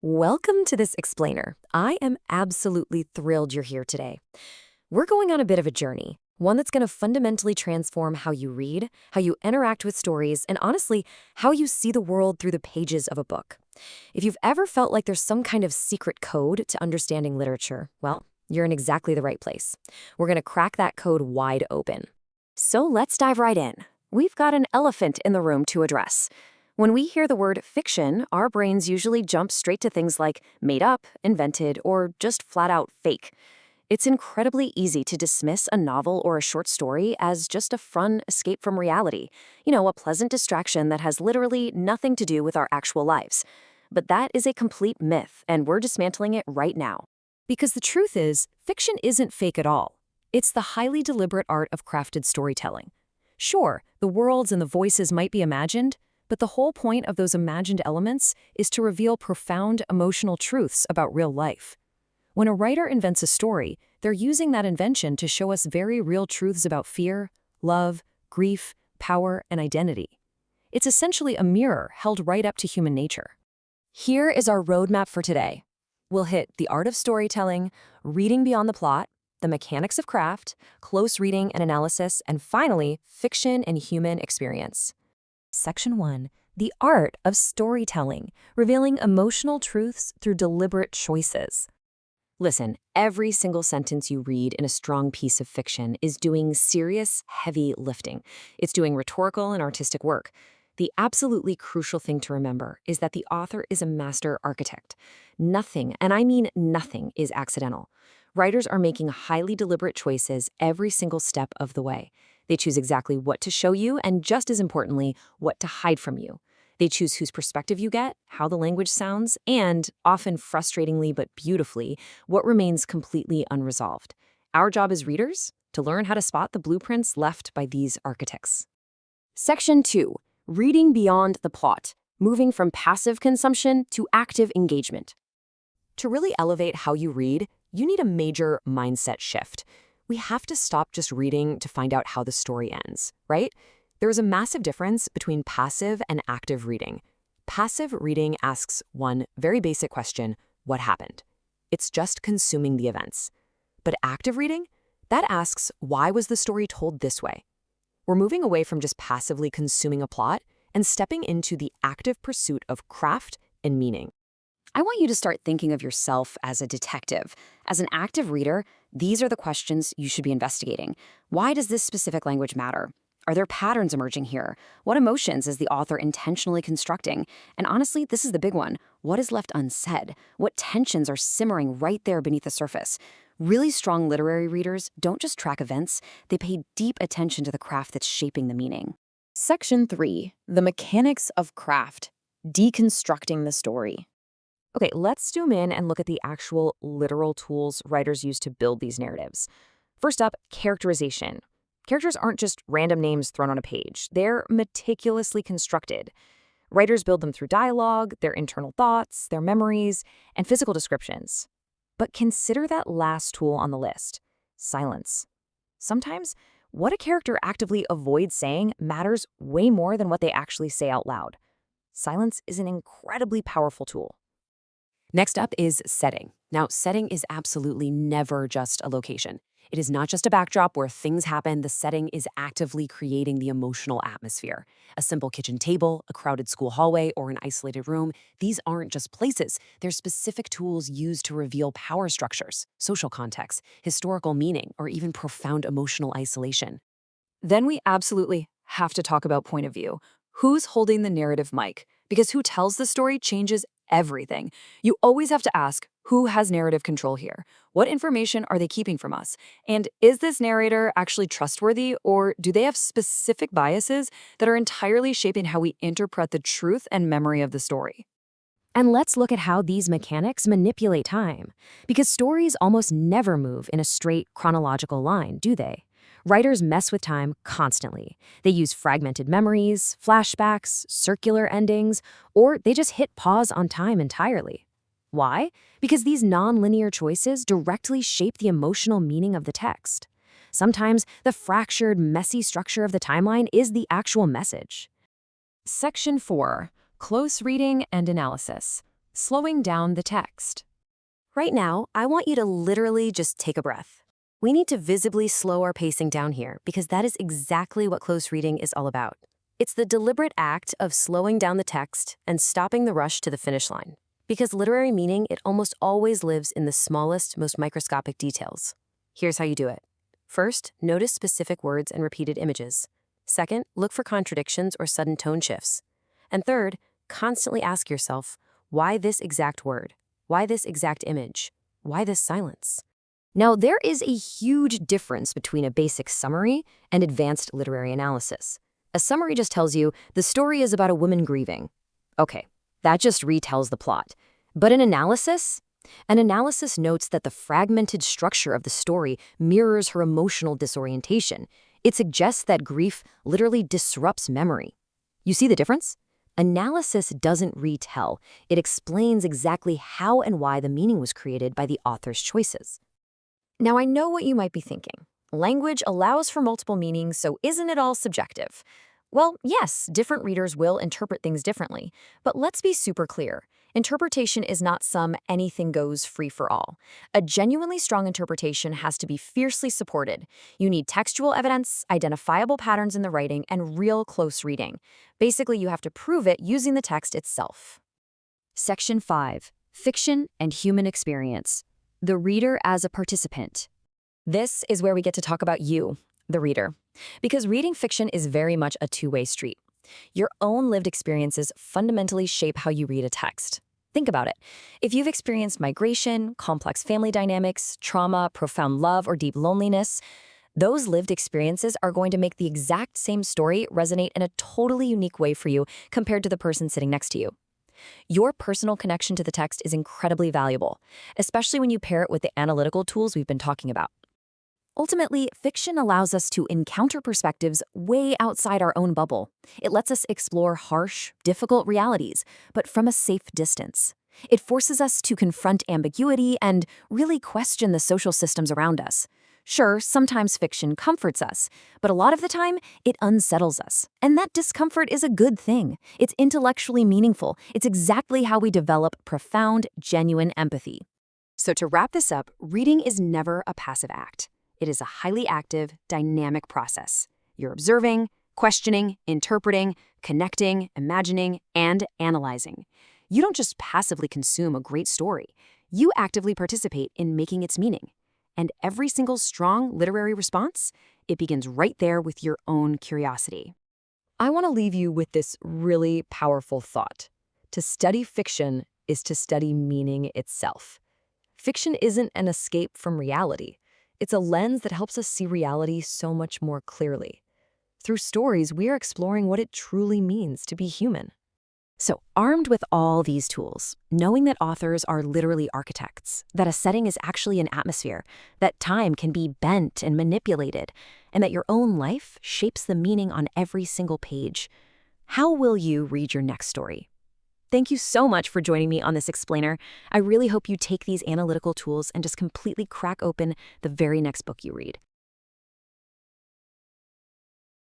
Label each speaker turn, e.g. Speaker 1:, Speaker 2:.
Speaker 1: Welcome to this explainer. I am absolutely thrilled you're here today. We're going on a bit of a journey, one that's going to fundamentally transform how you read, how you interact with stories, and honestly, how you see the world through the pages of a book. If you've ever felt like there's some kind of secret code to understanding literature, well, you're in exactly the right place. We're going to crack that code wide open. So let's dive right in. We've got an elephant in the room to address. When we hear the word fiction, our brains usually jump straight to things like made up, invented, or just flat out fake. It's incredibly easy to dismiss a novel or a short story as just a fun escape from reality. A pleasant distraction that has literally nothing to do with our actual lives. But that is a complete myth, and we're dismantling it right now. Because the truth is, fiction isn't fake at all. It's the highly deliberate art of crafted storytelling. Sure, the worlds and the voices might be imagined, but the whole point of those imagined elements is to reveal profound emotional truths about real life. When a writer invents a story, they're using that invention to show us very real truths about fear, love, grief, power, and identity. It's essentially a mirror held right up to human nature. Here is our roadmap for today. We'll hit the art of storytelling, reading beyond the plot, the mechanics of craft, close reading and analysis, and finally, fiction and human experience. Section 1. The art of storytelling, revealing emotional truths through deliberate choices. Listen, every single sentence you read in a strong piece of fiction is doing serious, heavy lifting. It's doing rhetorical and artistic work. The absolutely crucial thing to remember is that the author is a master architect. Nothing, and I mean nothing, is accidental. Writers are making highly deliberate choices every single step of the way. They choose exactly what to show you and, just as importantly, what to hide from you. They choose whose perspective you get, how the language sounds, and, often frustratingly but beautifully, what remains completely unresolved. Our job as readers? To learn how to spot the blueprints left by these architects. Section 2. Reading beyond the plot, moving from passive consumption to active engagement. To really elevate how you read, you need a major mindset shift. We have to stop just reading to find out how the story ends, right? There is a massive difference between passive and active reading. Passive reading asks one very basic question: what happened? It's just consuming the events. But active reading? That asks, why was the story told this way? We're moving away from just passively consuming a plot and stepping into the active pursuit of craft and meaning. I want you to start thinking of yourself as a detective. As an active reader, these are the questions you should be investigating. Why does this specific language matter? Are there patterns emerging here? What emotions is the author intentionally constructing? And honestly, this is the big one. What is left unsaid? What tensions are simmering right there beneath the surface? Really strong literary readers don't just track events, they pay deep attention to the craft that's shaping the meaning. Section 3. The mechanics of craft. Deconstructing the story. Okay, let's zoom in and look at the actual literal tools writers use to build these narratives. First up, characterization. Characters aren't just random names thrown on a page. They're meticulously constructed. Writers build them through dialogue, their internal thoughts, their memories, and physical descriptions. But consider that last tool on the list: silence. Sometimes, what a character actively avoids saying matters way more than what they actually say out loud. Silence is an incredibly powerful tool. Next up is setting. Now, setting is absolutely never just a location. It is not just a backdrop where things happen. The setting is actively creating the emotional atmosphere. A simple kitchen table, a crowded school hallway, or an isolated room, these aren't just places. They're specific tools used to reveal power structures, social context, historical meaning, or even profound emotional isolation. Then we absolutely have to talk about point of view. Who's holding the narrative mic? Because who tells the story changes everything. You always have to ask, who has narrative control here? What information are they keeping from us? And is this narrator actually trustworthy, or do they have specific biases that are entirely shaping how we interpret the truth and memory of the story? And let's look at how these mechanics manipulate time. Because stories almost never move in a straight chronological line, do they? Writers mess with time constantly. They use fragmented memories, flashbacks, circular endings, or they just hit pause on time entirely. Why? Because these non-linear choices directly shape the emotional meaning of the text. Sometimes the fractured, messy structure of the timeline is the actual message. Section 4. Close reading and analysis. slowing down the text. Right now, I want you to literally just take a breath. We need to visibly slow our pacing down here because that is exactly what close reading is all about. It's the deliberate act of slowing down the text and stopping the rush to the finish line. Because literary meaning, it almost always lives in the smallest, most microscopic details. Here's how you do it. First, notice specific words and repeated images. Second, look for contradictions or sudden tone shifts. And third, constantly ask yourself, why this exact word? Why this exact image? Why this silence? Now, there is a huge difference between a basic summary and advanced literary analysis. A summary just tells you the story is about a woman grieving. Okay, that just retells the plot. But an analysis notes that the fragmented structure of the story mirrors her emotional disorientation. It suggests that grief literally disrupts memory. You see the difference? Analysis doesn't retell. It explains exactly how and why the meaning was created by the author's choices. Now, I know what you might be thinking. Language allows for multiple meanings, so isn't it all subjective? Well, yes, different readers will interpret things differently, but let's be super clear. Interpretation is not some anything goes free-for-all. A genuinely strong interpretation has to be fiercely supported. You need textual evidence, identifiable patterns in the writing, and real close reading. Basically, you have to prove it using the text itself. Section 5. Fiction and Human Experience. The reader as a participant. This is where we get to talk about you, the reader. Because reading fiction is very much a two-way street. Your own lived experiences fundamentally shape how you read a text. Think about it. If you've experienced migration, complex family dynamics, trauma, profound love, or deep loneliness, those lived experiences are going to make the exact same story resonate in a totally unique way for you compared to the person sitting next to you. Your personal connection to the text is incredibly valuable, especially when you pair it with the analytical tools we've been talking about. Ultimately, fiction allows us to encounter perspectives way outside our own bubble. It lets us explore harsh, difficult realities, but from a safe distance. It forces us to confront ambiguity and really question the social systems around us. Sure, sometimes fiction comforts us, but a lot of the time, it unsettles us. And that discomfort is a good thing. It's intellectually meaningful. It's exactly how we develop profound, genuine empathy. So to wrap this up, reading is never a passive act. It is a highly active, dynamic process. You're observing, questioning, interpreting, connecting, imagining, and analyzing. You don't just passively consume a great story. You actively participate in making its meaning. And every single strong literary response, it begins right there with your own curiosity. I want to leave you with this really powerful thought. To study fiction is to study meaning itself. Fiction isn't an escape from reality. It's a lens that helps us see reality so much more clearly. Through stories, we are exploring what it truly means to be human. So, armed with all these tools, knowing that authors are literally architects, that a setting is actually an atmosphere, that time can be bent and manipulated, and that your own life shapes the meaning on every single page, how will you read your next story? Thank you so much for joining me on this explainer. I really hope you take these analytical tools and just completely crack open the very next book you read.